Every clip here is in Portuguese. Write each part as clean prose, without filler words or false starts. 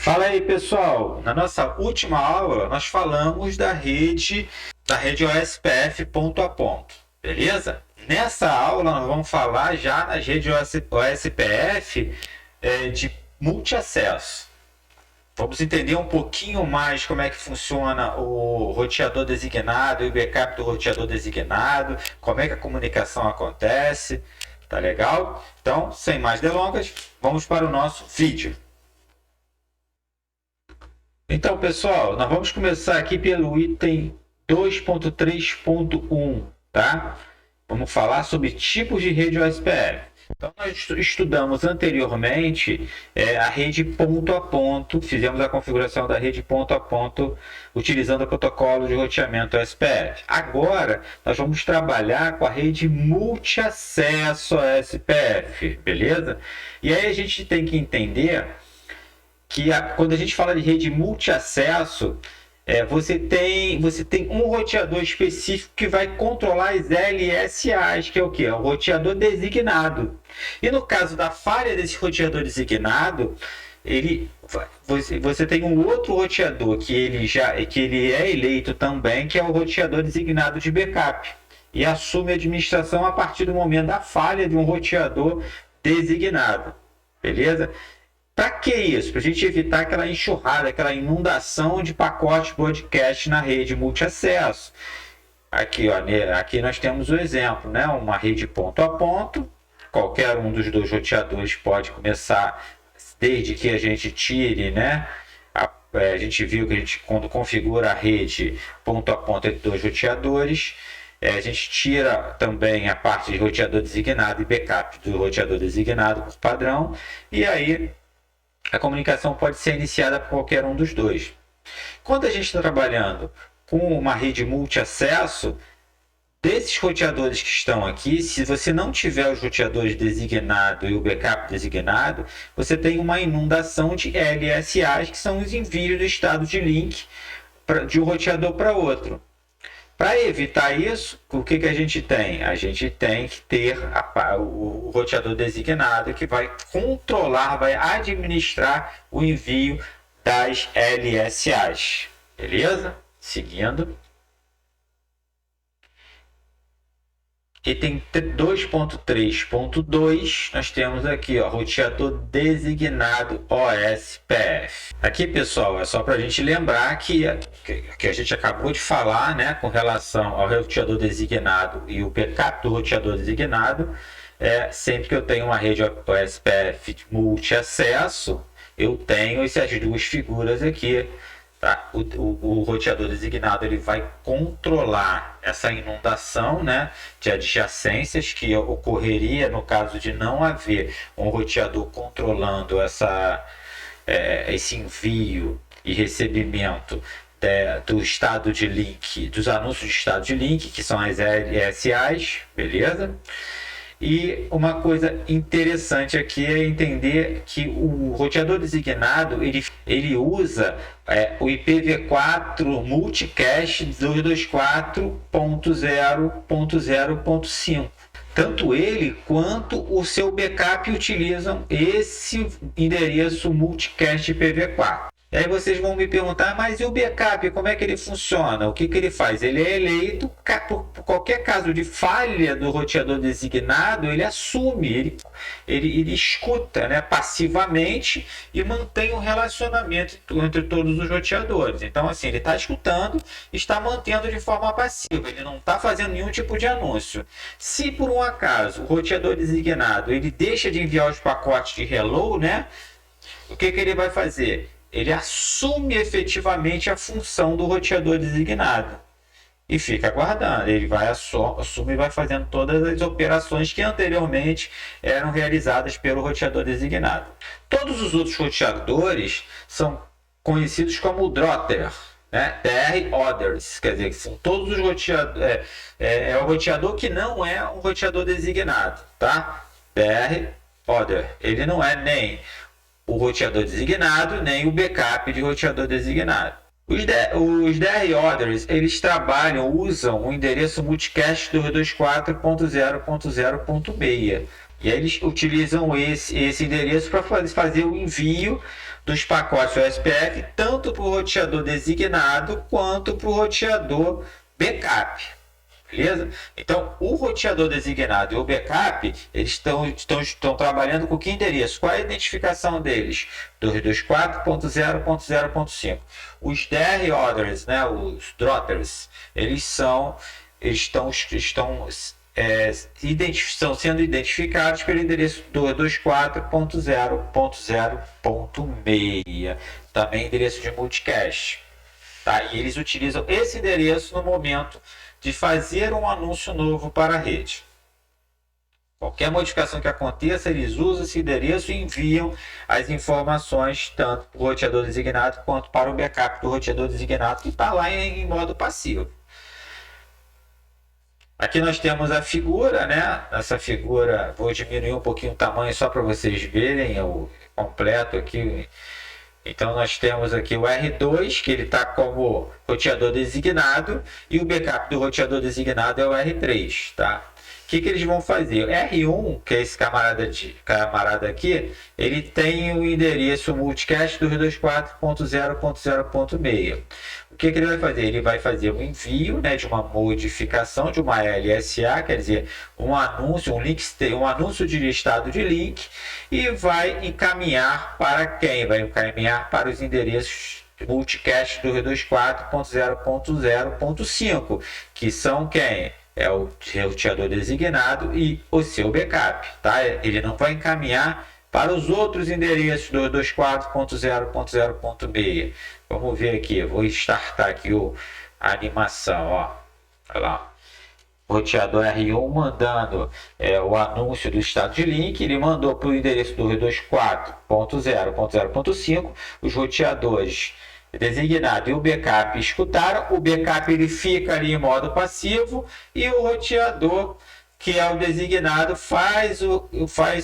Fala aí, pessoal. Na nossa última aula, nós falamos da rede OSPF ponto a ponto, beleza? Nessa aula, nós vamos falar já na rede OSPF de multiacesso. Vamos entender um pouquinho mais como é que funciona o roteador designado e o backup do roteador designado, como é que a comunicação acontece, tá legal? Então, sem mais delongas, vamos para o nosso vídeo. Então, pessoal, nós vamos começar aqui pelo item 2.3.1, tá? Vamos falar sobre tipos de rede OSPF. Então, nós estudamos anteriormente a rede ponto a ponto, fizemos a configuração da rede ponto a ponto utilizando o protocolo de roteamento OSPF. Agora, nós vamos trabalhar com a rede multiacesso OSPF, beleza? E aí a gente tem que entender que quando a gente fala de rede multiacesso, você tem um roteador específico que vai controlar as LSAs, que é o que? É o roteador designado. E no caso da falha desse roteador designado, você tem um outro roteador que ele é eleito também, que é o roteador designado de backup. E assume a administração a partir do momento da falha de um roteador designado. Beleza? Para que isso? Para a gente evitar aquela enxurrada, aquela inundação de pacotes broadcast na rede multiacesso. Aqui, ó, aqui nós temos o exemplo, né? Uma rede ponto a ponto. Qualquer um dos dois roteadores pode começar, desde que a gente tire, né? A gente viu que quando configura a rede ponto a ponto entre dois roteadores, a gente tira também a parte de roteador designado e backup do roteador designado por padrão. E aí a comunicação pode ser iniciada por qualquer um dos dois. Quando a gente está trabalhando com uma rede multiacesso, desses roteadores que estão aqui, se você não tiver os roteadores designado e o backup designado, você tem uma inundação de LSAs, que são os envios do estado de link de um roteador para outro. Para evitar isso, o que a gente tem? A gente tem que ter o roteador designado que vai controlar, vai administrar o envio das LSAs. Beleza? Seguindo. Item 2.3.2, nós temos aqui, ó, roteador designado OSPF. Aqui, pessoal, é só para a gente lembrar que a gente acabou de falar, né, com relação ao roteador designado e o backup do roteador designado. Sempre que eu tenho uma rede OSPF multiacesso, eu tenho essas duas figuras aqui. Tá? O roteador designado ele vai controlar essa inundação, né, de adjacências que ocorreria no caso de não haver um roteador controlando esse envio e recebimento do estado de link, dos anúncios de estado de link, que são as LSAs, beleza? E uma coisa interessante aqui é entender que o roteador designado ele usa o IPv4 Multicast 224.0.0.5. Tanto ele quanto o seu backup utilizam esse endereço Multicast IPv4. E aí vocês vão me perguntar, mas e o backup, como é que ele funciona? O que ele faz? Ele é eleito, por qualquer caso de falha do roteador designado, ele assume, ele escuta, né, passivamente e mantém um relacionamento entre todos os roteadores. Então, assim, ele está escutando, está mantendo de forma passiva, ele não está fazendo nenhum tipo de anúncio. Se por um acaso o roteador designado ele deixa de enviar os pacotes de hello, né, o que ele vai fazer? Ele assume efetivamente a função do roteador designado e fica aguardando. Ele assume e vai fazendo todas as operações que anteriormente eram realizadas pelo roteador designado. Todos os outros roteadores são conhecidos como Drother, né? DR Others, quer dizer, que são todos os roteadores. É o roteador que não é um roteador designado, tá? DR Other. Ele não é nem o roteador designado, nem o backup de roteador designado. Os DR Others, eles usam o endereço multicast 224.0.0.6. E aí eles utilizam esse endereço para fazer o envio dos pacotes OSPF, tanto para o roteador designado quanto para o roteador backup. Beleza? Então, o roteador designado e o backup, eles estão trabalhando com que endereço? Qual é a identificação deles? 224.0.0.5. Os DR orders, né, os drotters, estão sendo identificados pelo endereço 224.0.0.6, também endereço de multicast. Tá? E eles utilizam esse endereço no momento de fazer um anúncio novo para a rede. Qualquer modificação que aconteça, eles usam esse endereço e enviam as informações tanto para o roteador designado quanto para o backup do roteador designado, que está lá em modo passivo. Aqui nós temos a figura, né? Essa figura, vou diminuir um pouquinho o tamanho só para vocês verem o completo aqui. Então nós temos aqui o R2, que ele está como roteador designado, e o backup do roteador designado é o R3, tá? O que eles vão fazer? O R1, que é esse camarada aqui, ele tem o endereço multicast 224.0.0.6. O que ele vai fazer? Ele vai fazer um envio, né, de uma modificação de uma LSA, quer dizer, um anúncio de listado de link, e vai encaminhar para quem? Vai encaminhar para os endereços multicast 224.0.0.5, que são quem? É o roteador designado e o seu backup, tá? Ele não vai encaminhar para os outros endereços do 224.0.0.6. Vamos ver aqui, vou startar aqui a animação, ó. Olha lá. O roteador R1 mandando o anúncio do estado de link, ele mandou para o endereço do 224.0.0.5, os roteadores designado e o backup escutaram, o backup ele fica ali em modo passivo e o roteador, que é o designado, faz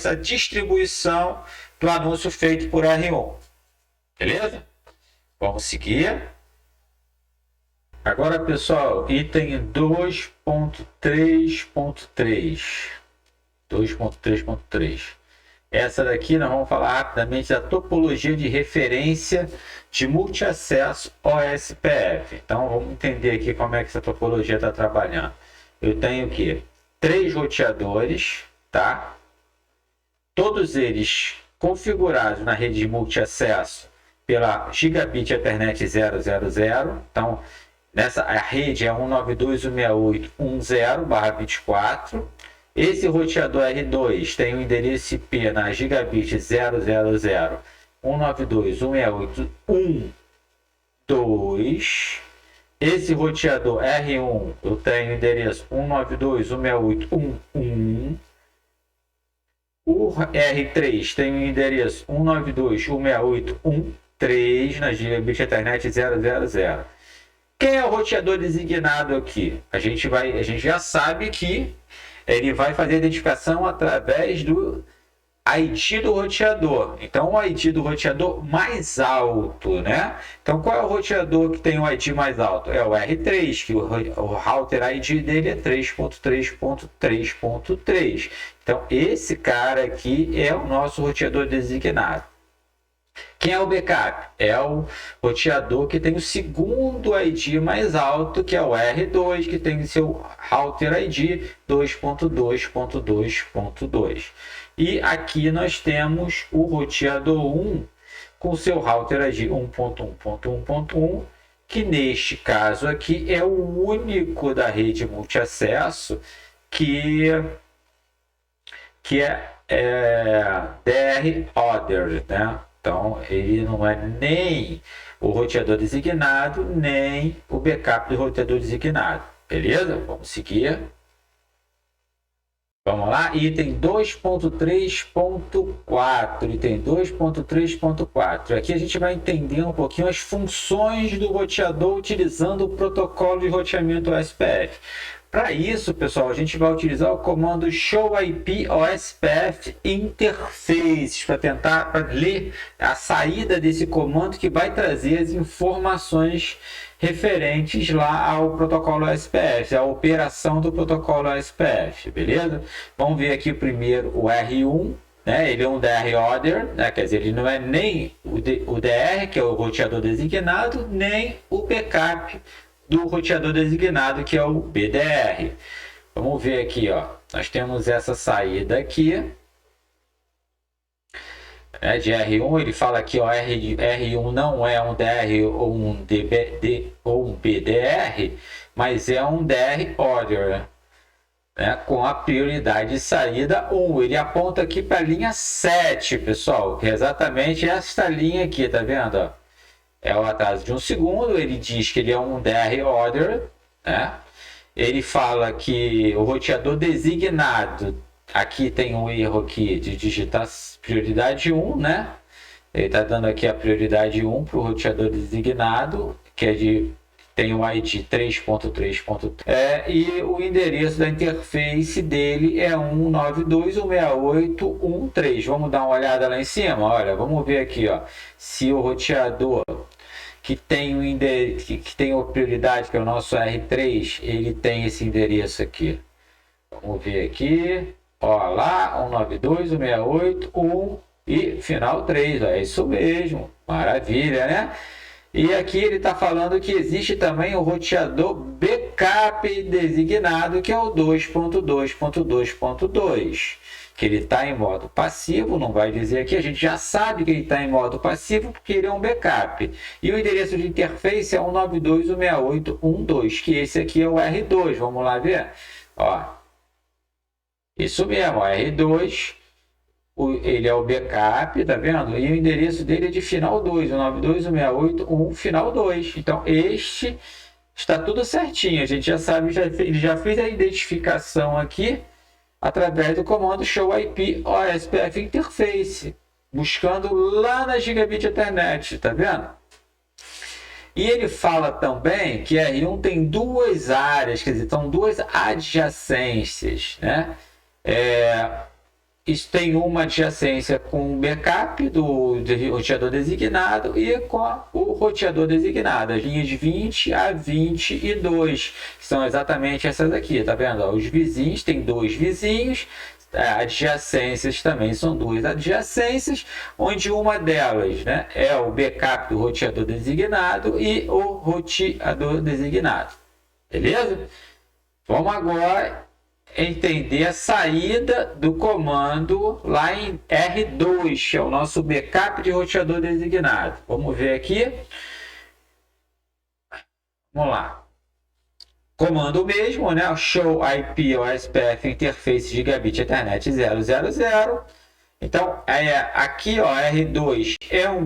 a distribuição do anúncio feito por R1. Beleza? Vamos seguir. Agora, pessoal, item 2.3.3. 2.3.3. Essa daqui nós vamos falar rapidamente da topologia de referência de multiacesso OSPF. Então vamos entender aqui como é que essa topologia está trabalhando. Eu tenho aqui 3 roteadores, tá? Todos eles configurados na rede de multiacesso pela Gigabit Ethernet 000. Então a rede é 192.168.10/24. Esse roteador R2 tem o endereço IP na Gigabit 000.192.168.1.2. Esse roteador R1 eu tenho o endereço 192.168.1.1. O R3 tem o endereço 192.168.1.3 na Gigabit Ethernet 000. Quem é o roteador designado aqui? A gente já sabe que ele vai fazer a identificação através do ID do roteador. Então, o ID do roteador mais alto, né? Então, qual é o roteador que tem o ID mais alto? É o R3, que o router ID dele é 3.3.3.3. Então, esse cara aqui é o nosso roteador designado. Quem é o backup? É o roteador que tem o segundo ID mais alto, que é o R2, que tem seu router ID 2.2.2.2. E aqui nós temos o roteador 1 com seu router ID 1.1.1.1, que neste caso aqui é o único da rede multiacesso que é DR order, né? Então, ele não é nem o roteador designado, nem o backup do roteador designado. Beleza? Vamos seguir. Vamos lá, item 2.3.4. Item 2.3.4. Aqui a gente vai entender um pouquinho as funções do roteador utilizando o protocolo de roteamento OSPF. Para isso, pessoal, a gente vai utilizar o comando show IP OSPF interface para tentar ler a saída desse comando que vai trazer as informações referentes lá ao protocolo OSPF, a operação do protocolo OSPF, beleza? Vamos ver aqui primeiro o R1. Né? Ele é um DR order, né? Quer dizer, ele não é nem o DR, que é o roteador designado, nem o backup do roteador designado, que é o BDR. Vamos ver aqui, ó. Nós temos essa saída aqui, né, de R1. Ele fala aqui, ó, R1 não é um DR ou um ou um BDR, mas é um DR order, né, com a prioridade de saída 1. Ele aponta aqui para a linha 7, pessoal, que é exatamente esta linha aqui, tá vendo? Ó? É o atraso de 1 segundo. Ele diz que ele é um DR order, né? Ele fala que o roteador designado, aqui tem um erro aqui de digitar prioridade 1, né? Ele está dando aqui a prioridade 1 para o roteador designado, que é de tem o ID 3.3.3, e o endereço da interface dele é 192.168.1.3. Vamos dar uma olhada lá em cima, olha, vamos ver aqui, ó, se o roteador que tem o que tem a prioridade, que é o nosso R3, ele tem esse endereço aqui. Vamos ver aqui, ó, lá 192.168.1 e final 3, ó, é isso mesmo, maravilha, né? E aqui ele está falando que existe também o roteador backup designado, que é o 2.2.2.2, que ele está em modo passivo. Não vai dizer aqui, a gente já sabe que ele está em modo passivo porque ele é um backup. E o endereço de interface é 192.168.1.2, que esse aqui é o R2. Vamos lá ver? Ó, isso mesmo, R2. Ele é o backup, tá vendo? E o endereço dele é de final 2, 192.168.1 final 2. Então, este está tudo certinho. A gente já sabe, ele já fez a identificação aqui através do comando show IP OSPF interface, buscando lá na Gigabit Ethernet, tá vendo? E ele fala também que R1 tem duas áreas, quer dizer, são duas adjacências, né? Isso tem uma adjacência com o backup do roteador designado e com o roteador designado, as linhas 20 a 22, que são exatamente essas aqui, tá vendo? Os vizinhos, tem dois vizinhos, adjacências também são duas adjacências, onde uma delas, né, é o backup do roteador designado e o roteador designado, beleza? Vamos agora entender a saída do comando lá em R2, que é o nosso backup de roteador designado. Vamos ver aqui. Vamos lá. Comando mesmo, né? Show IP OSPF interface Gigabit Ethernet 000. Então, aqui, ó, R2 é um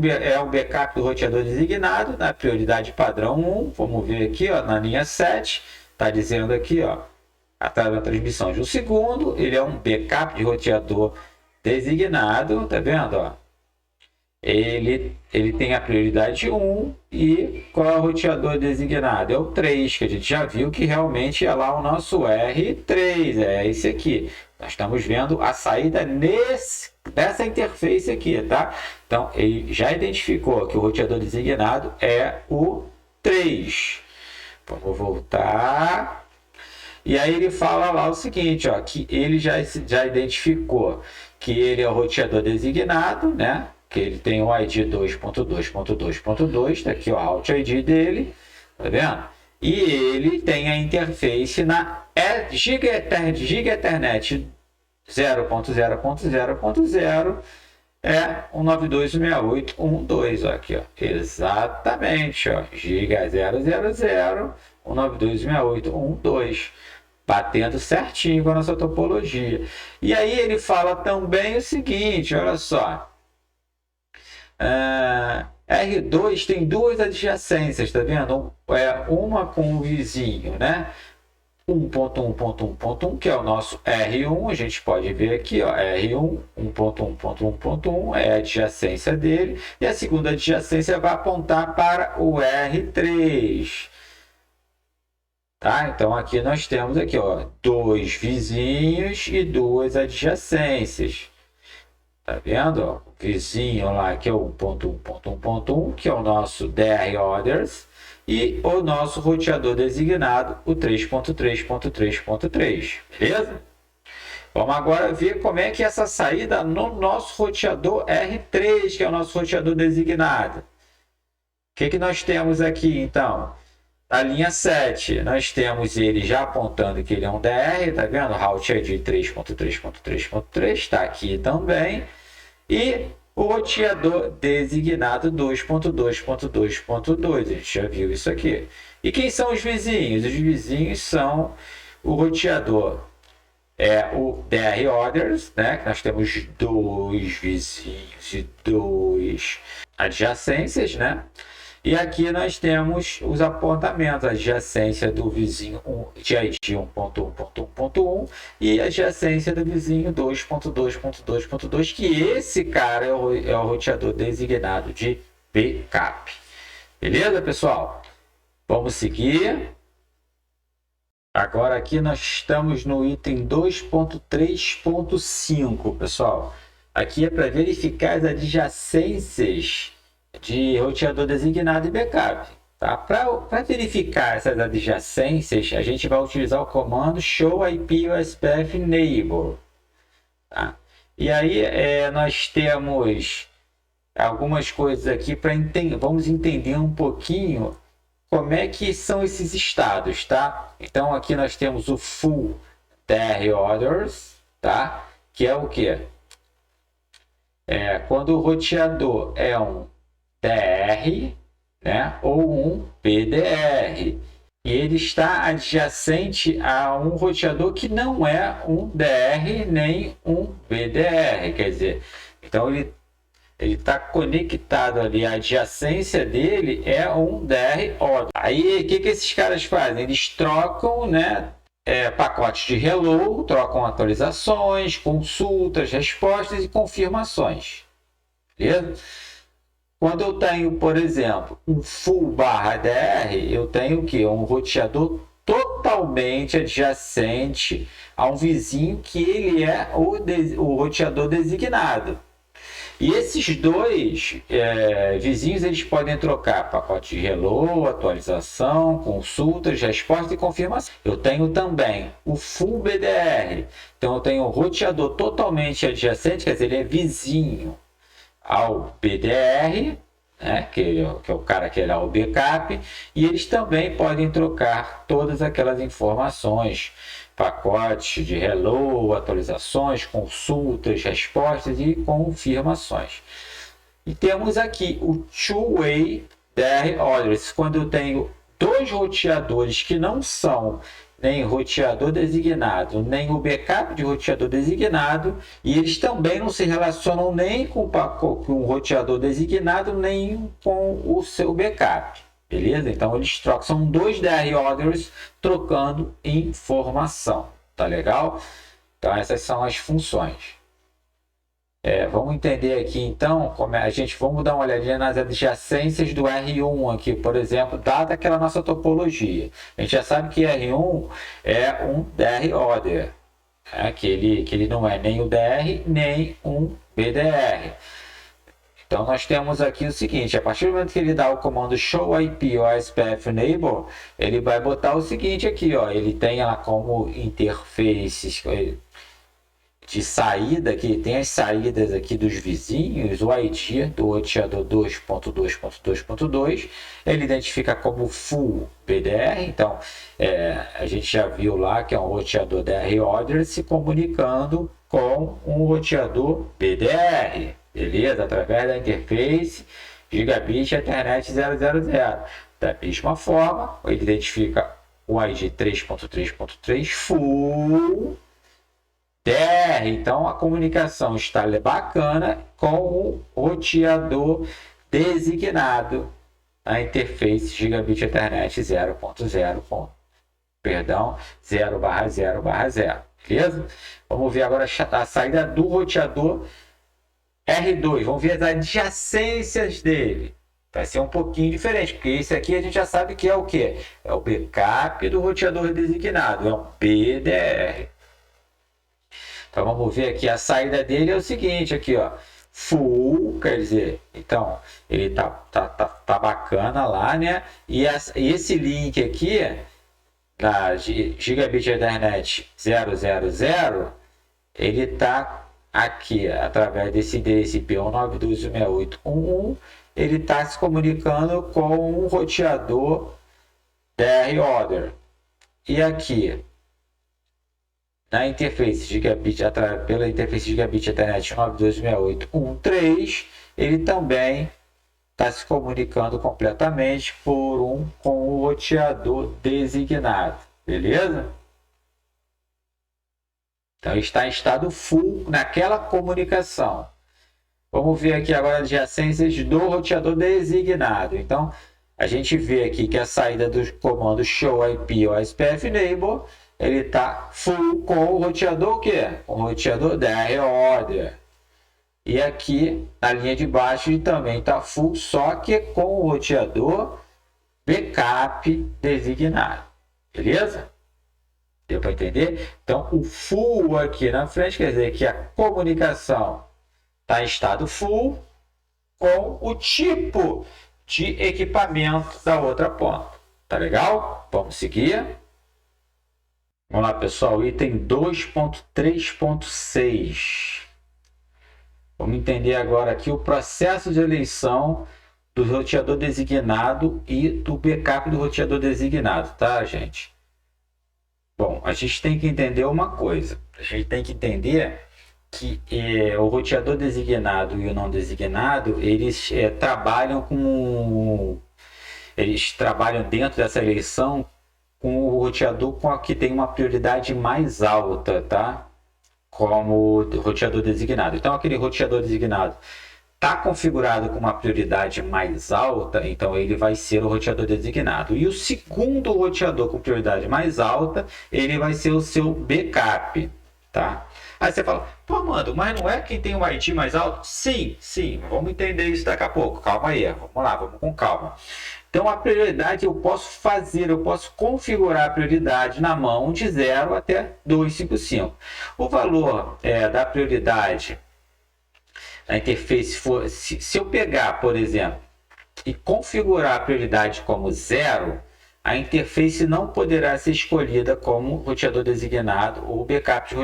backup do roteador designado na prioridade padrão 1. Vamos ver aqui, ó, na linha 7. Está dizendo aqui, ó, atrás da transmissão de 1 segundo, ele é um backup de roteador designado, tá vendo? Ó? Ele tem a prioridade 1 e qual é o roteador designado? É o 3, que a gente já viu que realmente é lá o nosso R3, é esse aqui. Nós estamos vendo a saída dessa interface aqui, tá? Então, ele já identificou que o roteador designado é o 3. Vamos voltar. E aí ele fala lá o seguinte, ó, que ele já identificou que ele é o roteador designado, né? Que ele tem o ID 2.2.2.2, tá aqui o Alt ID dele, tá vendo? E ele tem a interface na Giga Ethernet 0.0.0.0, é 192.168.1.2, ó, aqui, ó. Exatamente, ó, Giga 000, 192.168.1.2, batendo certinho com a nossa topologia. E aí ele fala também o seguinte, olha só, R2 tem duas adjacências, tá vendo? Uma com o vizinho, né? 1.1.1.1, que é o nosso R1, a gente pode ver aqui, ó, R1, 1.1.1.1 é a adjacência dele, e a segunda adjacência vai apontar para o R3. Tá? Então aqui nós temos aqui, ó, 2 vizinhos e 2 adjacências. Tá vendo? Ó, o vizinho lá que é o 1.1.1.1, que é o nosso DR orders, e o nosso roteador designado, o 3.3.3.3. Beleza? Vamos agora ver como é que é essa saída no nosso roteador R3, que é o nosso roteador designado. O que nós temos aqui, então? Na linha 7, nós temos ele já apontando que ele é um DR, tá vendo? Route ID 3.3.3.3, está aqui também. E o roteador designado 2.2.2.2, a gente já viu isso aqui. E quem são os vizinhos? Os vizinhos são o roteador, o DR orders, né? Que nós temos 2 vizinhos e 2 adjacências, né? E aqui nós temos os apontamentos, a adjacência do vizinho de ID 1.1.1.1 e a adjacência do vizinho 2.2.2.2, que esse cara é o roteador designado de backup. Beleza, pessoal? Vamos seguir. Agora aqui nós estamos no item 2.3.5, pessoal. Aqui é para verificar as adjacências de roteador designado e backup. Tá? Para verificar essas adjacências, a gente vai utilizar o comando show IP OSPF neighbor. Tá? E aí nós temos algumas coisas aqui para entender. Vamos entender um pouquinho como é que são esses estados, tá? Então aqui nós temos o full DR orders, tá? Que é o que? Quando o roteador é um DR, né, ou um PDR, e ele está adjacente a um roteador que não é um DR nem um BDR, quer dizer, então ele está conectado ali, a adjacência dele é um DR order. Aí o que esses caras fazem? Eles trocam, né, pacotes de hello, trocam atualizações, consultas, respostas e confirmações. Beleza? Quando eu tenho, por exemplo, um full barra DR, eu tenho o quê? Um roteador totalmente adjacente a um vizinho que ele é o roteador designado. E esses dois vizinhos, eles podem trocar pacote de hello, atualização, consultas, resposta e confirmação. Eu tenho também o full BDR. Então eu tenho um roteador totalmente adjacente, quer dizer, ele é vizinho ao BDR, né, que é o cara que é o backup, e eles também podem trocar todas aquelas informações, pacotes de hello, atualizações, consultas, respostas e confirmações. E temos aqui o two-way DR orders, quando eu tenho dois roteadores que não são nem roteador designado, nem o backup de roteador designado, e eles também não se relacionam nem com o roteador designado, nem com o seu backup. Beleza? Então eles trocam, são dois DR orders trocando informação. Tá legal? Então essas são as funções. Vamos entender aqui então, vamos dar uma olhadinha nas adjacências do R1 aqui, por exemplo, dada aquela nossa topologia. A gente já sabe que R1 é um DR order, que ele não é nem o DR nem um BDR. Então nós temos aqui o seguinte, a partir do momento que ele dá o comando show IP OSPF neighbor, ele vai botar o seguinte aqui, ó, ele tem lá como interfaces de saída, que tem as saídas aqui dos vizinhos, o ID do roteador 2.2.2.2, ele identifica como full BDR, então a gente já viu lá que é um roteador DR order se comunicando com um roteador BDR, beleza? Através da interface Gigabit Ethernet 000. Da mesma forma, ele identifica o ID 3.3.3 full DR, então a comunicação está bacana com o roteador designado na interface Gigabit Ethernet 0.0, perdão, 0/0/0, beleza? Vamos ver agora a saída do roteador R2, vamos ver as adjacências dele. Vai ser um pouquinho diferente, porque esse aqui a gente já sabe que é o quê? É o backup do roteador designado, é um PDR. Então vamos ver aqui, a saída dele é o seguinte, aqui ó, full, quer dizer, então ele tá bacana lá, né? E esse link aqui, da Gigabit Ethernet 000, ele tá aqui, através desse endereço IP 192.168.1.1, ele está se comunicando com um roteador DR Order. E aqui, na interface Gigabit, pela interface Gigabit Ethernet 92.68.1.3, ele também está se comunicando completamente com o roteador designado. Beleza? Então está em estado full naquela comunicação. Vamos ver aqui agora as adjacências do roteador designado. Então, a gente vê aqui que a saída do comando show IP ou SPF enable, ele está full com o roteador o quê? O roteador DR order. E aqui, na linha de baixo, ele também está full, só que com o roteador backup designado. Beleza? Deu para entender? Então, o full aqui na frente quer dizer que a comunicação está em estado full com o tipo de equipamento da outra ponta. Tá legal? Vamos seguir. Vamos lá, pessoal. Item 2.3.6. Vamos entender agora aqui o processo de eleição do roteador designado e do backup do roteador designado, tá, gente? Bom, a gente tem que entender uma coisa. A gente tem que entender que o roteador designado e o não designado, eles trabalham dentro dessa eleição com o roteador que tem uma prioridade mais alta, tá? Como o roteador designado. Então, aquele roteador designado está configurado com uma prioridade mais alta, então ele vai ser o roteador designado. E o segundo roteador com prioridade mais alta, ele vai ser o seu backup, tá? Aí você fala, pô, mano, mas não é quem tem o ID mais alto? Sim, sim, vamos entender isso daqui a pouco. Calma aí, vamos lá, vamos com calma. Então, a prioridade eu posso configurar a prioridade na mão de 0 até 255. O valor da prioridade na interface, se eu pegar, por exemplo, e configurar a prioridade como 0, a interface não poderá ser escolhida como roteador designado ou backup de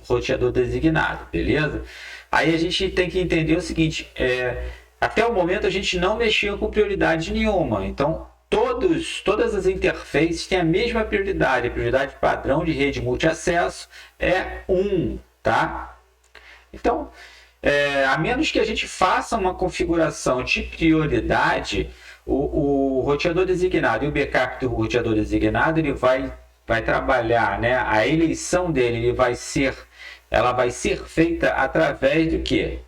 roteador designado, beleza? Aí a gente tem que entender o seguinte, até o momento a gente não mexia com prioridade nenhuma, então todas as interfaces têm a mesma prioridade, a prioridade padrão de rede multiacesso é 1, tá? Então, a menos que a gente faça uma configuração de prioridade, o roteador designado e o backup do roteador designado, ele vai trabalhar, né? A eleição dele ela vai ser feita através do quê?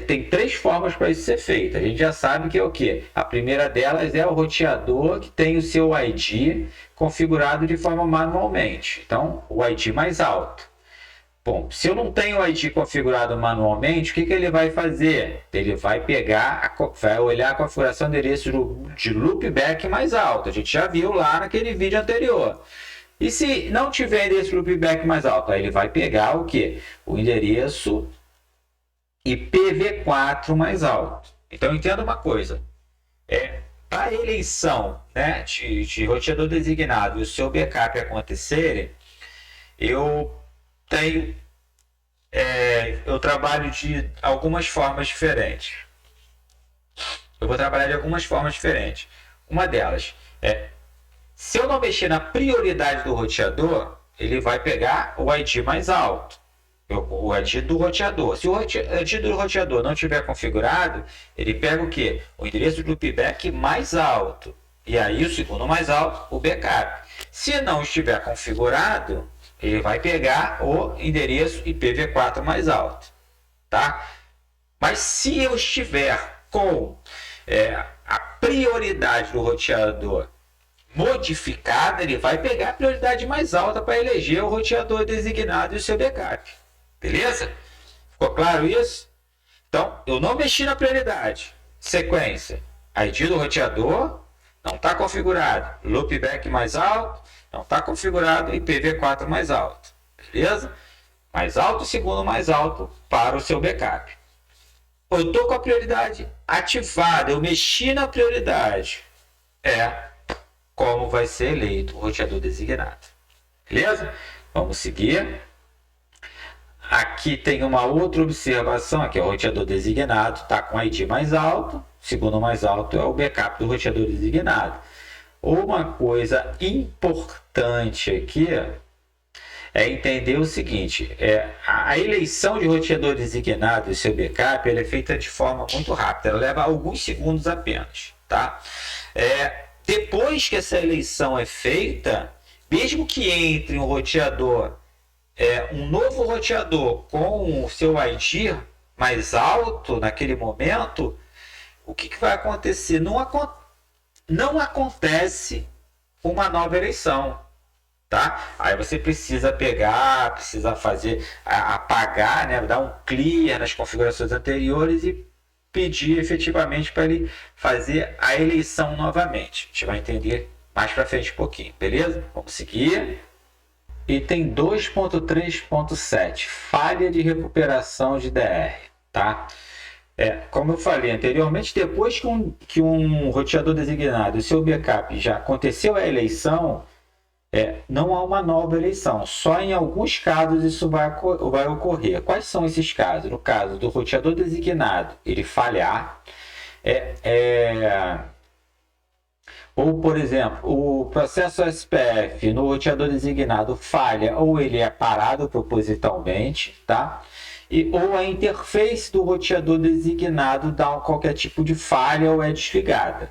Tem 3 formas para isso ser feito. A gente já sabe que é o quê? A primeira delas é o roteador que tem o seu ID configurado de forma manualmente. Então, o ID mais alto. Bom, se eu não tenho o ID configurado manualmente, o que ele vai fazer? Ele vai vai olhar a configuração de endereço de loopback mais alto. A gente já viu lá naquele vídeo anterior. E se não tiver endereço loopback mais alto, aí ele vai pegar o quê? O endereço IPv4 mais alto. Então, entenda uma coisa. Para a eleição, né, de roteador designado e o seu backup acontecerem, eu trabalho de algumas formas diferentes. Eu vou trabalhar de algumas formas diferentes. Uma delas se eu não mexer na prioridade do roteador, ele vai pegar o ID mais alto, o ID do roteador. Se o ID do roteador não estiver configurado, ele pega o quê? O endereço do loopback mais alto. E aí o segundo mais alto, o backup. Se não estiver configurado, ele vai pegar o endereço IPv4 mais alto, tá? Mas se eu estiver com a prioridade do roteador modificada, ele vai pegar a prioridade mais alta para eleger o roteador designado e o seu backup. Beleza? Ficou claro isso? Então, eu não mexi na prioridade. Sequência. ID do roteador não está configurado. Loopback mais alto não está configurado. IPv4 mais alto. Beleza? Mais alto, segundo mais alto para o seu backup. Eu estou com a prioridade ativada. Eu mexi na prioridade. Como vai ser eleito o roteador designado. Beleza? Vamos seguir. Aqui tem uma outra observação, aqui é o roteador designado, está com ID mais alto, segundo mais alto é o backup do roteador designado. Uma coisa importante aqui é entender o seguinte, a eleição de roteador designado e seu backup é feita de forma muito rápida, ela leva alguns segundos apenas. Tá? Depois que essa eleição é feita, mesmo que entre um roteador, um novo roteador com o seu ID mais alto naquele momento, o que vai acontecer? Não acontece uma nova eleição. Tá? Aí você precisa precisa fazer, apagar, né? Dar um clear nas configurações anteriores e pedir efetivamente para ele fazer a eleição novamente. A gente vai entender mais para frente um pouquinho, beleza? Vamos seguir. Item 2.3.7, falha de recuperação de DR, tá? Como eu falei anteriormente, depois que um roteador designado e seu backup já aconteceu a eleição, não há uma nova eleição. Só em alguns casos isso vai ocorrer. Quais são esses casos? No caso do roteador designado, ele falhar, ou, por exemplo, o processo SPF no roteador designado falha ou ele é parado propositalmente, tá? Ou a interface do roteador designado dá qualquer tipo de falha ou é desligada.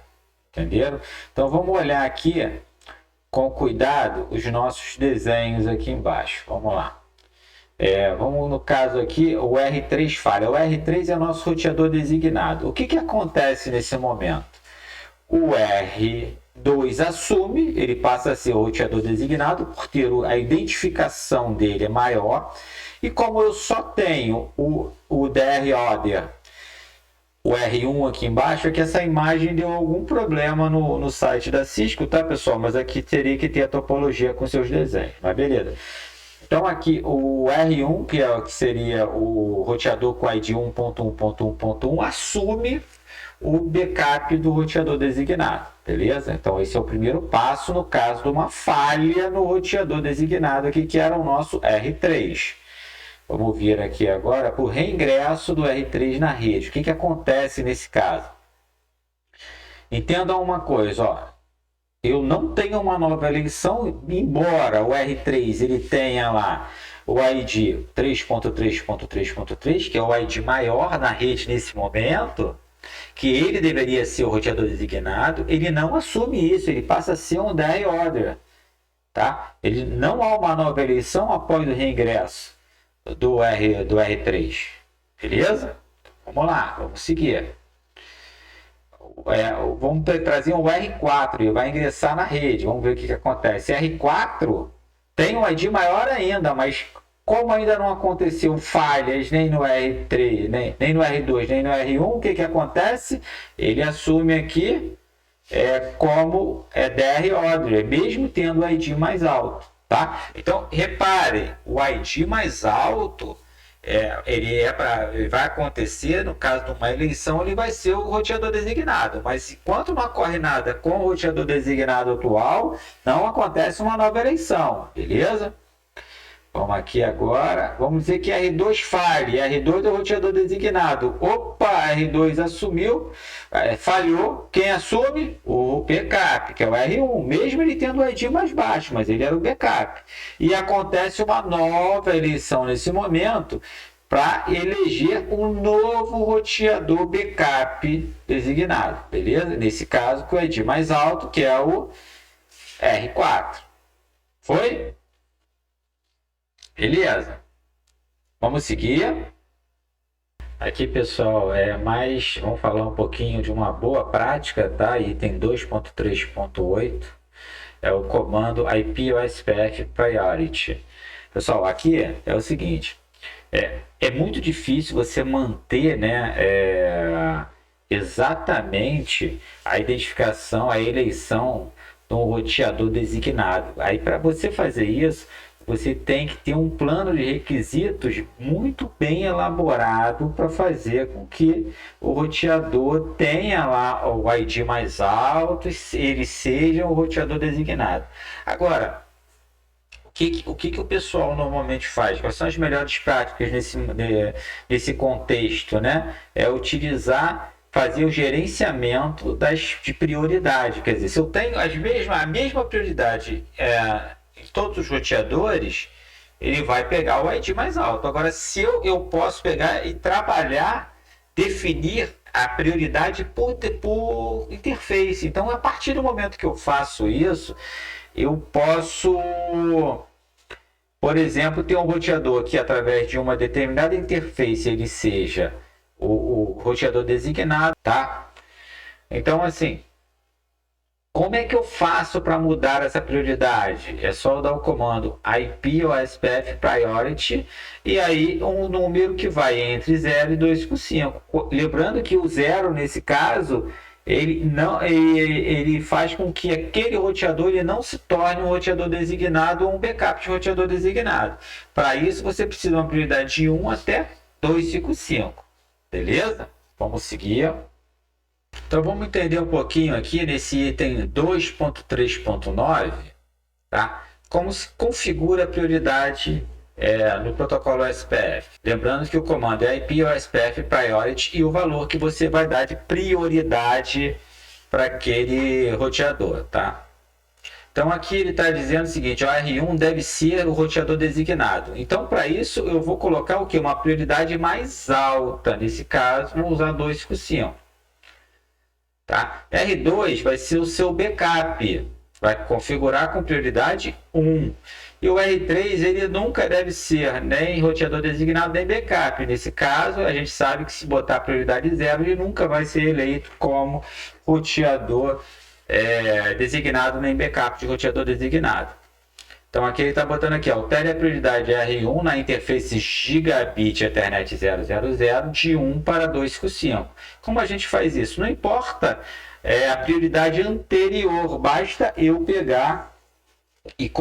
Entenderam? Então vamos olhar aqui com cuidado os nossos desenhos aqui embaixo. Vamos lá. Vamos no caso aqui, o R3 falha. O R3 é o nosso roteador designado. O que acontece nesse momento? O R2 assume, ele passa a ser o roteador designado, por ter a identificação dele é maior. E como eu só tenho o DR order, o R1 aqui embaixo, é que essa imagem deu algum problema no site da Cisco, tá, pessoal? Mas aqui teria que ter a topologia com seus desenhos, mas beleza. Então aqui o R1, que seria o roteador com ID 1.1.1.1, assume o backup do roteador designado, beleza? Então esse é o primeiro passo no caso de uma falha no roteador designado aqui, que era o nosso R3. Vamos vir aqui agora para o reingresso do R3 na rede. O que acontece nesse caso? Entendam uma coisa, ó. Eu não tenho uma nova eleição, embora o R3 ele tenha lá o ID 3.3.3.3, que é o ID maior na rede nesse momento, que ele deveria ser o roteador designado, ele não assume isso, ele passa a ser um DR order. Tá? Ele não há uma nova eleição após o reingresso do R3. Beleza? Vamos lá, vamos seguir. Vamos trazer um R4, ele vai ingressar na rede. Vamos ver o que acontece. R4 tem um ID maior ainda, mas como ainda não aconteceu falhas nem no R3, nem no R2, nem no R1, o que acontece? Ele assume aqui como DR order, mesmo tendo o ID mais alto. Tá? Então, repare, o ID mais alto, ele vai acontecer, no caso de uma eleição, ele vai ser o roteador designado. Mas enquanto não ocorre nada com o roteador designado atual, não acontece uma nova eleição, beleza? Vamos aqui agora, vamos dizer que R2 falhe, R2 é o roteador designado. Opa, R2 assumiu, falhou, quem assume? O backup, que é o R1, mesmo ele tendo o ID mais baixo, mas ele era o backup. E acontece uma nova eleição nesse momento para eleger um novo roteador backup designado, beleza? Nesse caso, com o ID mais alto, que é o R4. Foi? Beleza. Vamos seguir. Aqui, pessoal, vamos falar um pouquinho de uma boa prática, tá? Item 2.3.8 é o comando IPOSPF Priority. Pessoal, aqui é o seguinte, é muito difícil você manter, né, exatamente a identificação, a eleição de um roteador designado. Aí, para você fazer isso, você tem que ter um plano de requisitos muito bem elaborado para fazer com que o roteador tenha lá o ID mais alto e ele seja o roteador designado. Agora, o que o pessoal normalmente faz? Quais são as melhores práticas nesse contexto, né? É utilizar, fazer o gerenciamento de prioridade. Quer dizer, se eu tenho a mesma prioridade em todos os roteadores, ele vai pegar o ID mais alto. Agora, se eu posso pegar e trabalhar, definir a prioridade por interface. Então, a partir do momento que eu faço isso, eu posso, por exemplo, ter um roteador que, através de uma determinada interface, ele seja o roteador designado, tá? Então, assim, como é que eu faço para mudar essa prioridade? É só eu dar o comando IP OSPF Priority e aí um número que vai entre 0 e 255. Lembrando que o 0, nesse caso, ele faz com que aquele roteador ele não se torne um roteador designado ou um backup de roteador designado. Para isso, você precisa de uma prioridade de 1 até 255. Beleza? Vamos seguir. Então vamos entender um pouquinho aqui nesse item 2.3.9, tá? Como se configura a prioridade no protocolo OSPF. Lembrando que o comando é IP OSPF Priority e o valor que você vai dar de prioridade para aquele roteador, tá? Então aqui ele está dizendo o seguinte: o R1 deve ser o roteador designado. Então para isso eu vou colocar o que? Uma prioridade mais alta. Nesse caso vou usar 255. Tá? R2 vai ser o seu backup, vai configurar com prioridade 1. E o R3 ele nunca deve ser nem roteador designado nem backup. Nesse caso, a gente sabe que se botar prioridade 0, ele nunca vai ser eleito como roteador designado nem backup de roteador designado. Então aqui ele está botando aqui, altere a prioridade R1 na interface Gigabit Ethernet 000 de 1 para 255. Como a gente faz isso? Não importa a prioridade anterior, basta eu pegar e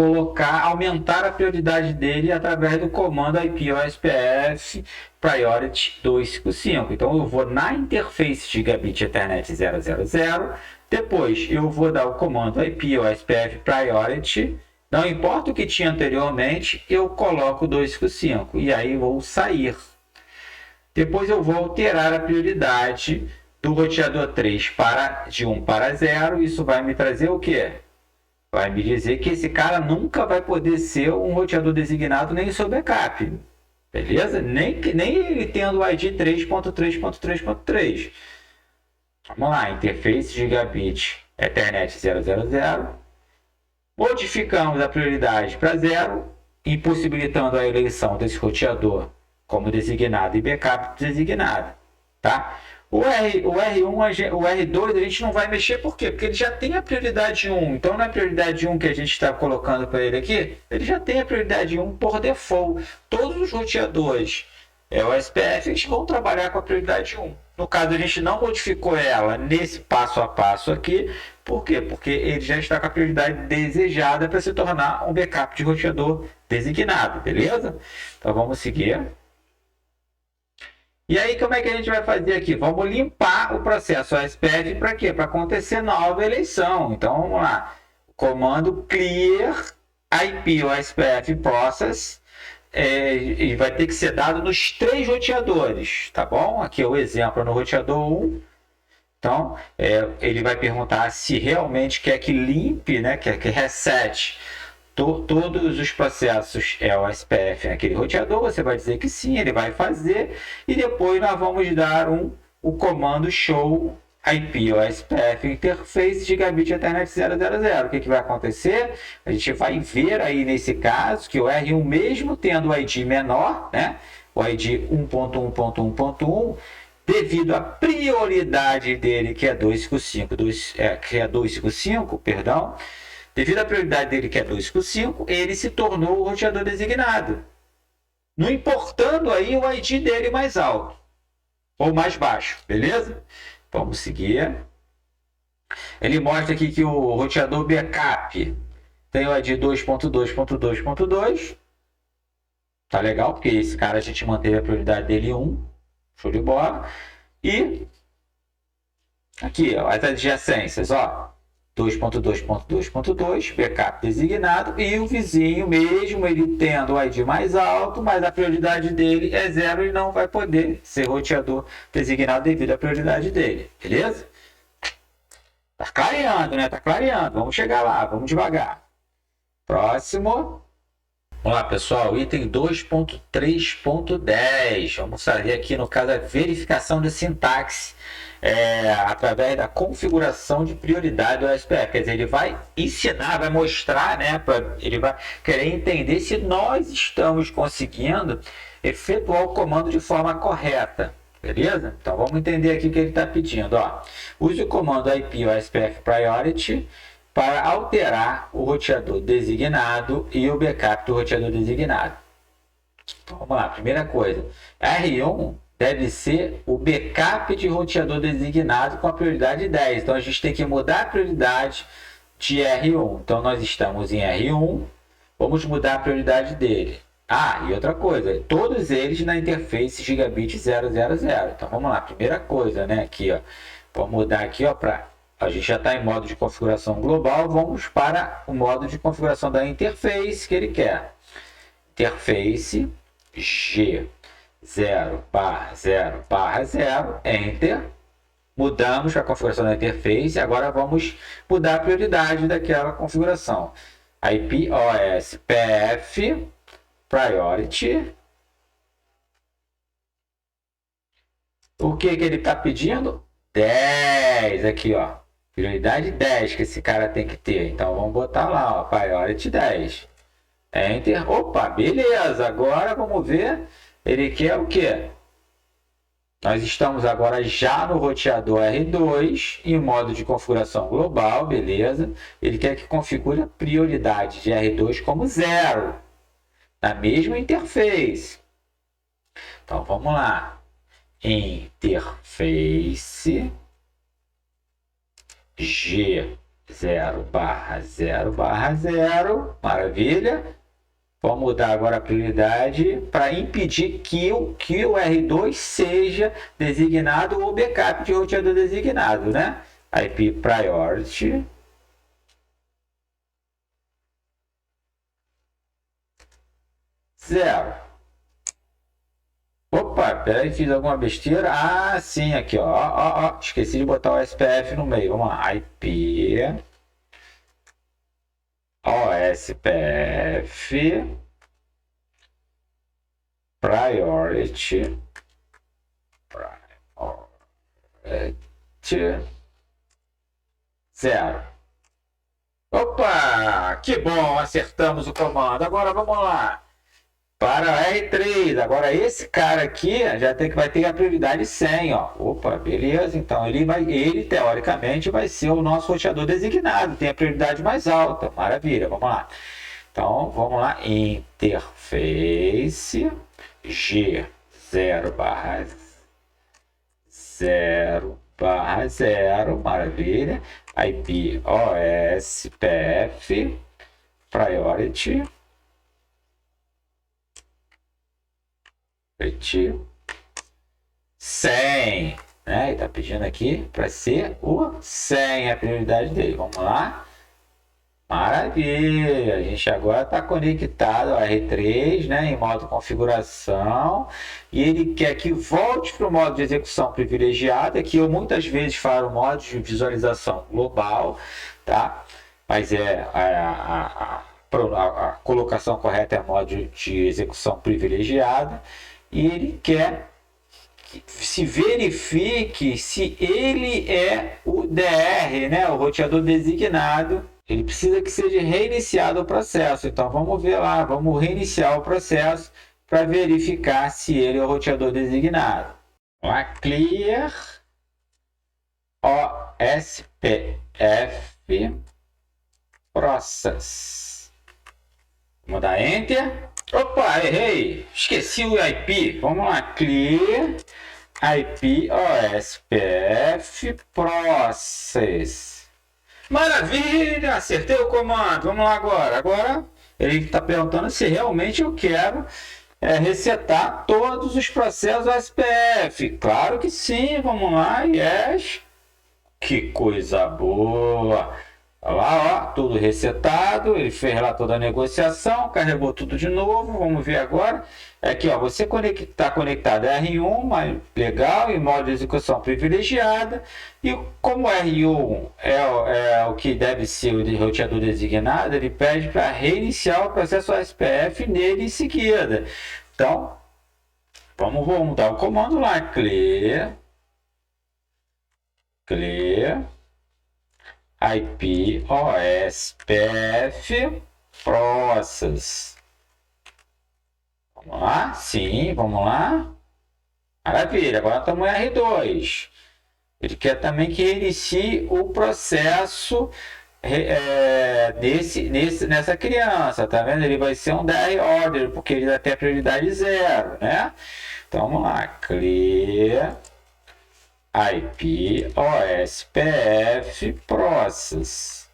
aumentar a prioridade dele através do comando IP OSPF Priority 255. Então eu vou na interface Gigabit Ethernet 000, depois eu vou dar o comando IP OSPF Priority. Não importa o que tinha anteriormente, eu coloco 255 e aí vou sair. Depois eu vou alterar a prioridade do roteador 3 de 1 para 0. Isso vai me trazer o quê? Vai me dizer que esse cara nunca vai poder ser um roteador designado nem sob backup. Beleza? Nem ele tendo o ID 3.3.3.3. Vamos lá, interface Gigabit Ethernet 000. Modificamos a prioridade para 0, impossibilitando a eleição desse roteador como designado e backup designado. Tá? O R1, o R2 a gente não vai mexer, por quê? Porque ele já tem a prioridade 1. Então, na prioridade 1 que a gente está colocando para ele aqui, ele já tem a prioridade 1 por default. Todos os roteadores OSPF eles vão trabalhar com a prioridade 1. No caso, a gente não modificou ela nesse passo a passo aqui. Por quê? Porque ele já está com a prioridade desejada para se tornar um backup de roteador designado, beleza? Então vamos seguir. E aí, como é que a gente vai fazer aqui? Vamos limpar o processo OSPF para quê? Para acontecer nova eleição. Então vamos lá. Comando clear IP OSPF process. E vai ter que ser dado nos 3 roteadores, tá bom? Aqui é o exemplo no roteador 1. Então, ele vai perguntar se realmente quer que limpe, né, quer que resete todos os processos OSPF naquele roteador. Você vai dizer que sim, ele vai fazer. E depois nós vamos dar o comando show IP OSPF interface Gigabit Ethernet 000. O que vai acontecer? A gente vai ver aí nesse caso que o R1 mesmo tendo o ID menor, né, o ID 1.1.1.1, devido à prioridade dele, que é 255, perdão, devido à prioridade dele, que é 255, ele se tornou o roteador designado, não importando aí o ID dele mais alto ou mais baixo, beleza? Vamos seguir. Ele mostra aqui que o roteador backup tem o ID 2.2.2.2. Tá legal, porque esse cara a gente manteve a prioridade dele 1. Show de bola. E aqui, ó, as adjacências, ó. 2.2.2.2, backup designado, e o vizinho mesmo, ele tendo o ID mais alto, mas a prioridade dele é 0, e não vai poder ser roteador designado devido à prioridade dele, beleza? Tá clareando, né? Tá clareando. Vamos chegar lá, vamos devagar. Próximo. Vamos lá, pessoal, item 2.3.10. Vamos fazer aqui, no caso, a verificação de sintaxe através da configuração de prioridade do SPF. Quer dizer, ele vai ensinar, vai mostrar, né? Ele vai querer entender se nós estamos conseguindo efetuar o comando de forma correta. Beleza? Então, vamos entender aqui o que ele está pedindo. Ó. Use o comando IP SPF Priority para alterar o roteador designado e o backup do roteador designado. Então, vamos lá, primeira coisa. R1 deve ser o backup de roteador designado com a prioridade 10. Então, a gente tem que mudar a prioridade de R1. Então, nós estamos em R1, vamos mudar a prioridade dele. Ah, e outra coisa, todos eles na interface gigabit 000. Então, vamos lá, primeira coisa, né, aqui, ó. Vamos mudar aqui, ó, para... A gente já está em modo de configuração global, vamos para o modo de configuração da interface que ele quer. Interface G0/0/0, Enter. Mudamos para a configuração da interface, agora vamos mudar a prioridade daquela configuração. IP OSPF Priority. O que ele está pedindo? 10 aqui, ó. Prioridade 10 que esse cara tem que ter. Então, vamos botar lá, ó, Priority 10. Enter. Opa, beleza. Agora, vamos ver. Ele quer o quê? Nós estamos agora já no roteador R2, em modo de configuração global, beleza. Ele quer que configure a prioridade de R2 como 0, na mesma interface. Então, vamos lá. Interface G0/0/0, maravilha. Vamos mudar agora a prioridade para impedir que o R2 seja designado ou backup de roteador designado, né? IP Priority 0. Opa, peraí, fiz alguma besteira. Ah, sim, aqui, ó. Esqueci de botar o SPF no meio. Vamos lá. IP OSPF Priority 0. Opa, que bom, acertamos o comando. Agora vamos lá. Para R3, agora esse cara aqui vai ter a prioridade 100, ó. Opa, beleza, então ele teoricamente vai ser o nosso roteador designado, tem a prioridade mais alta, maravilha, vamos lá. Então, vamos lá, interface G0/0/0, maravilha, IP OSPF Priority 100, né? Ele está pedindo aqui para ser o 100, a prioridade dele. Vamos lá. Maravilha, a gente agora está conectado ao R3, né, em modo configuração, e ele quer que volte para o modo de execução privilegiada, que eu muitas vezes falo modo de visualização global, tá? Mas a colocação correta é modo de execução privilegiada. E ele quer que se verifique se ele é o DR, né, o roteador designado. Ele precisa que seja reiniciado o processo. Então, vamos ver lá, vamos reiniciar o processo para verificar se ele é o roteador designado. Vamos lá, clear OSPF process. Vamos dar Enter. Opa, errei. Esqueci o IP. Vamos lá, clear IP OSPF Process. Maravilha! Acertei o comando. Vamos lá agora. Agora ele está perguntando se realmente eu quero resetar todos os processos OSPF. Claro que sim. Vamos lá. Yes. Que coisa boa! Olha lá, ó, tudo resetado. Ele fez lá toda a negociação, carregou tudo de novo. Vamos ver agora. Aqui, ó, você está conectado a R1, mas legal, em modo de execução privilegiada. E como R1 é o que deve ser o roteador designado, ele pede para reiniciar o processo OSPF nele em seguida. Então, vamos dar o comando lá, clear IP OSPF Process. Vamos lá? Sim, vamos lá. Maravilha, agora estamos em R2. Ele quer também que reinicie o processo nessa criança, tá vendo? Ele vai ser um DR order, porque ele vai ter a prioridade 0, né? Então vamos lá, clear IP OSPF Process.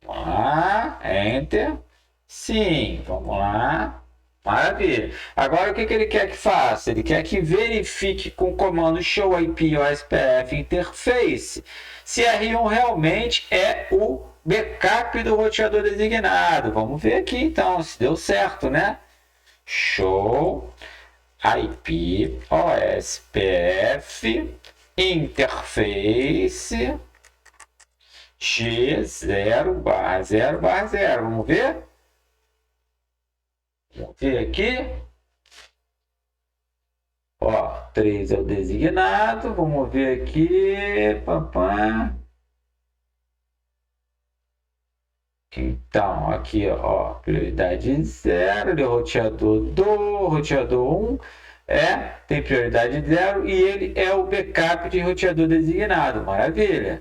Vamos lá, Enter. Sim, vamos lá. Maravilha. Agora o que ele quer que faça? Ele quer que verifique com o comando show IP OSPF interface se R1 realmente é o backup do roteador designado. Vamos ver aqui então se deu certo, né? Show IP OSPF interface G0/0/0. Vamos ver? Vamos ver aqui. Ó, 3 é o designado. Vamos ver aqui. Papá. Então, aqui, ó, prioridade 0, ele é o roteador 1 tem prioridade 0 e ele é o backup de roteador designado. Maravilha.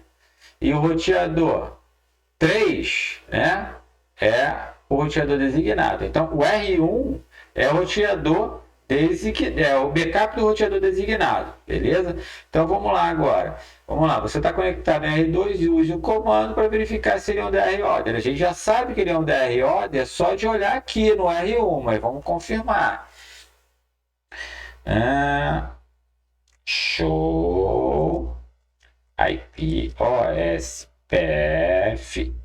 E o roteador 3, né, é o roteador designado. Então, o R1 é o roteador é o backup do roteador designado, beleza? Então, vamos lá agora. Vamos lá, você está conectado em R2 e use o comando para verificar se ele é um DR order. A gente já sabe que ele é um DR order só de olhar aqui no R1, mas vamos confirmar. Show IP OSPF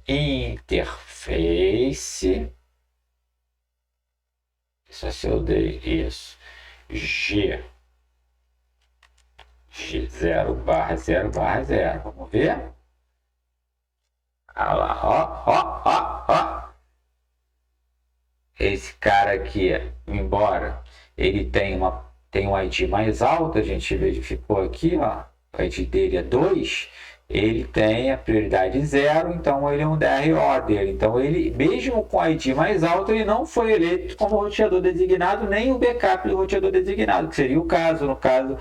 interface. Isso se eu dei isso. G0/0/0. Vamos ver? Olha lá, ó. Esse cara aqui, embora ele tenha um ID mais alto, a gente verificou aqui, ó, o ID dele é 2, ele tem a prioridade 0, então ele é um DR order. Então ele, mesmo com ID mais alto, ele não foi eleito como roteador designado, nem o backup do roteador designado, que seria o caso, no caso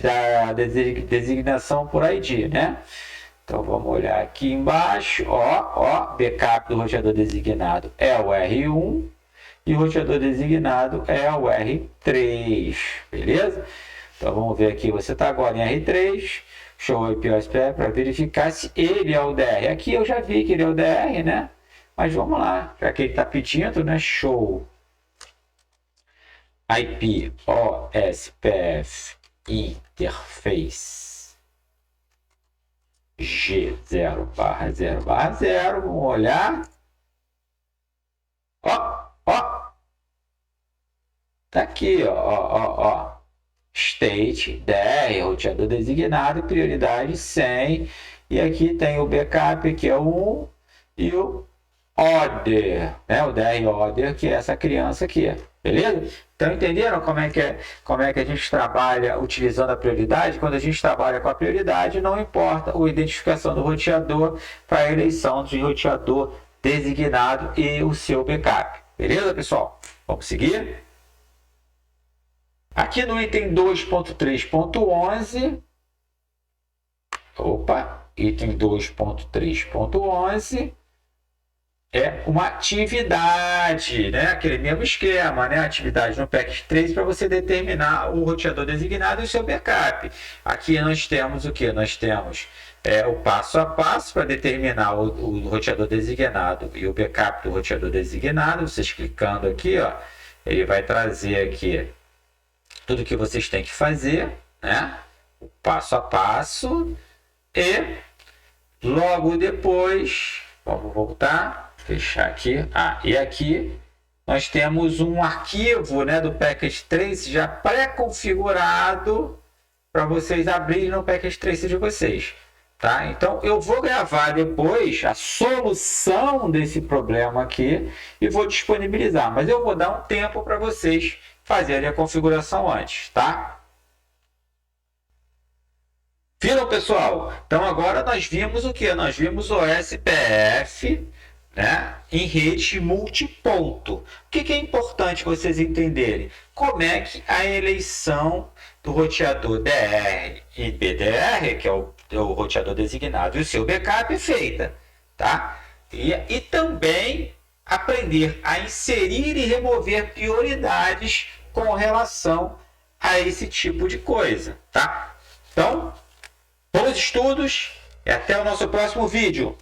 da designação por ID, né? Então vamos olhar aqui embaixo, ó, backup do roteador designado é o R1 e o roteador designado é o R3, beleza? Então vamos ver aqui, você está agora em R3, show IP OSPF para verificar se ele é o DR. Aqui eu já vi que ele é o DR, né? Mas vamos lá, já que ele está pedindo, né? Show IP OSPF interface G0/0/0. Vamos olhar. Ó. Tá aqui, ó. State, DR, roteador designado, prioridade 100. E aqui tem o backup, que é o 1, e o order, né? O DR order, que é essa criança aqui, beleza? Então, entenderam como é que a gente trabalha utilizando a prioridade? Quando a gente trabalha com a prioridade, não importa a identificação do roteador para a eleição de roteador designado e o seu backup. Beleza, pessoal? Vamos seguir? Aqui no item 2.3.11, item 2.3.11, é uma atividade, né? Aquele mesmo esquema, né? Atividade no package trace para você determinar o roteador designado e o seu backup. Aqui nós temos o que? Nós temos o passo a passo para determinar o roteador designado e o backup do roteador designado. Vocês clicando aqui, ó, ele vai trazer aqui tudo que vocês têm que fazer, né? O passo a passo e logo depois, vamos voltar. Fechar aqui. E aqui nós temos um arquivo, né, do package trace já pré-configurado para vocês abrirem no package trace de vocês. Tá? Então eu vou gravar depois a solução desse problema aqui e vou disponibilizar. Mas eu vou dar um tempo para vocês fazerem a configuração antes. Tá? Viram, pessoal? Então agora nós vimos o que? Nós vimos o SPF, né, em rede multiponto. O que é importante vocês entenderem? Como é que a eleição do roteador DR e BDR, que é o roteador designado, e o seu backup é feita. Tá? E também aprender a inserir e remover prioridades com relação a esse tipo de coisa. Tá? Então, bons estudos e até o nosso próximo vídeo.